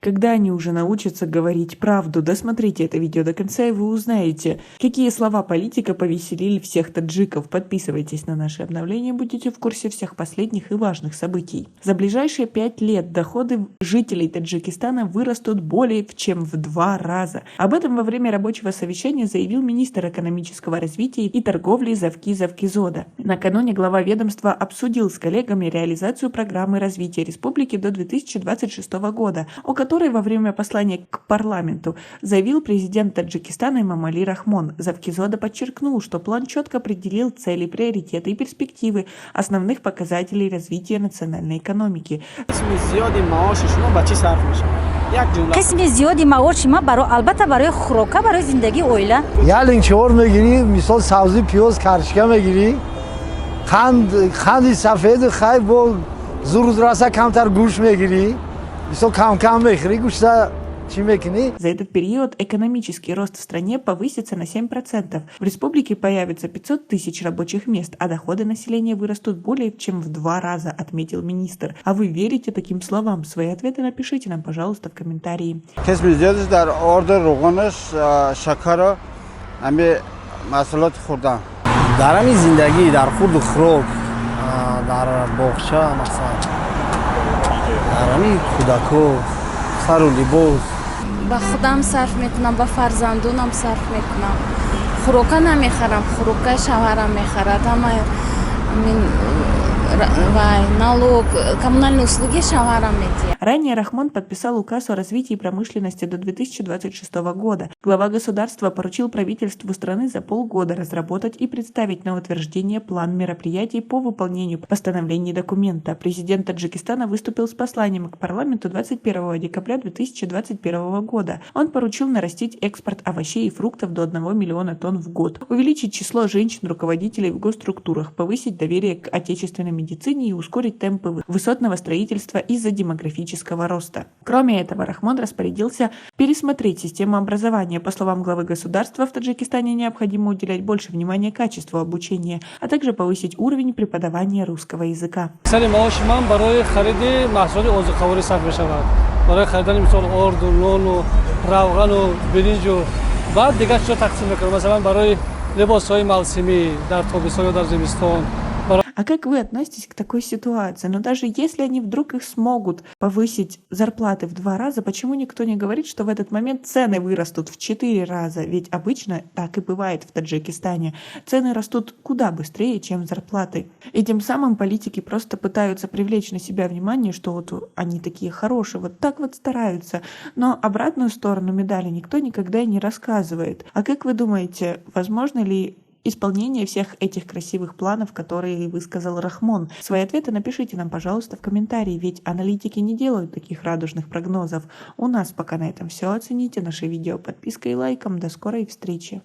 Когда они уже научатся говорить правду? Досмотрите это видео до конца, и вы узнаете, какие слова политика повеселили всех таджиков. Подписывайтесь на наши обновления, будете в курсе всех последних и важных событий. За ближайшие 5 лет доходы жителей Таджикистана вырастут более чем в 2 раза. Об этом во время рабочего совещания заявил министр экономического развития и торговли Завки Завкизода. Накануне глава ведомства обсудил с коллегами реализацию программы развития республики до 2026 года, о которой во время послания к парламенту заявил президент Таджикистана Эмомали Рахмон. Завкизода подчеркнул, что план четко определил цели, приоритеты и перспективы основных показателей развития национальной экономики. قسم زیادی معاش ما برای البته برای خوراک برای زندگی اویله یا لینچور میگیری مثال سبزی پیاز کرچکه میگیری خندی سفید خیر با زور راسا کمتر گوش میگیری مثال کم میخوری گوشت За этот период экономический рост в стране повысится на 7%. В республике появится 500 тысяч рабочих мест, а доходы населения вырастут более чем в 2 раза, отметил министр. А вы верите таким словам? Свои ответы напишите нам, пожалуйста, в комментарии. با خودم صرف میکنم، با فرزندونم صرف میکنم. خوراک نمیخرم، خوراک شوهرم میخرد. اما налог, коммунальные услуги шаварам идти. Ранее Рахмон подписал указ о развитии промышленности до 2026 года. Глава государства поручил правительству страны за полгода разработать и представить на утверждение план мероприятий по выполнению постановлений документа. Президент Таджикистана выступил с посланием к парламенту 21 декабря 2021 года. Он поручил нарастить экспорт овощей и фруктов до 1 миллиона тонн в год, увеличить число женщин-руководителей в госструктурах, повысить доверие к отечественной медицине и ускорить темпы высотного строительства из-за демографического роста. Кроме этого, Рахмон распорядился пересмотреть систему образования. По словам главы государства, в Таджикистане необходимо уделять больше внимания качеству обучения, а также повысить уровень преподавания русского языка. А как вы относитесь к такой ситуации? Но даже если они вдруг их смогут повысить зарплаты в 2 раза, почему никто не говорит, что в этот момент цены вырастут в 4 раза? Ведь обычно так и бывает в Таджикистане. Цены растут куда быстрее, чем зарплаты. И тем самым политики просто пытаются привлечь на себя внимание, что вот они такие хорошие, вот так вот стараются. Но обратную сторону медали никто никогда не рассказывает. А как вы думаете, возможно ли исполнение всех этих красивых планов, которые высказал Рахмон? Свои ответы напишите нам, пожалуйста, в комментарии, ведь аналитики не делают таких радужных прогнозов. У нас пока на этом все. Оцените наше видео подпиской и лайком. До скорой встречи.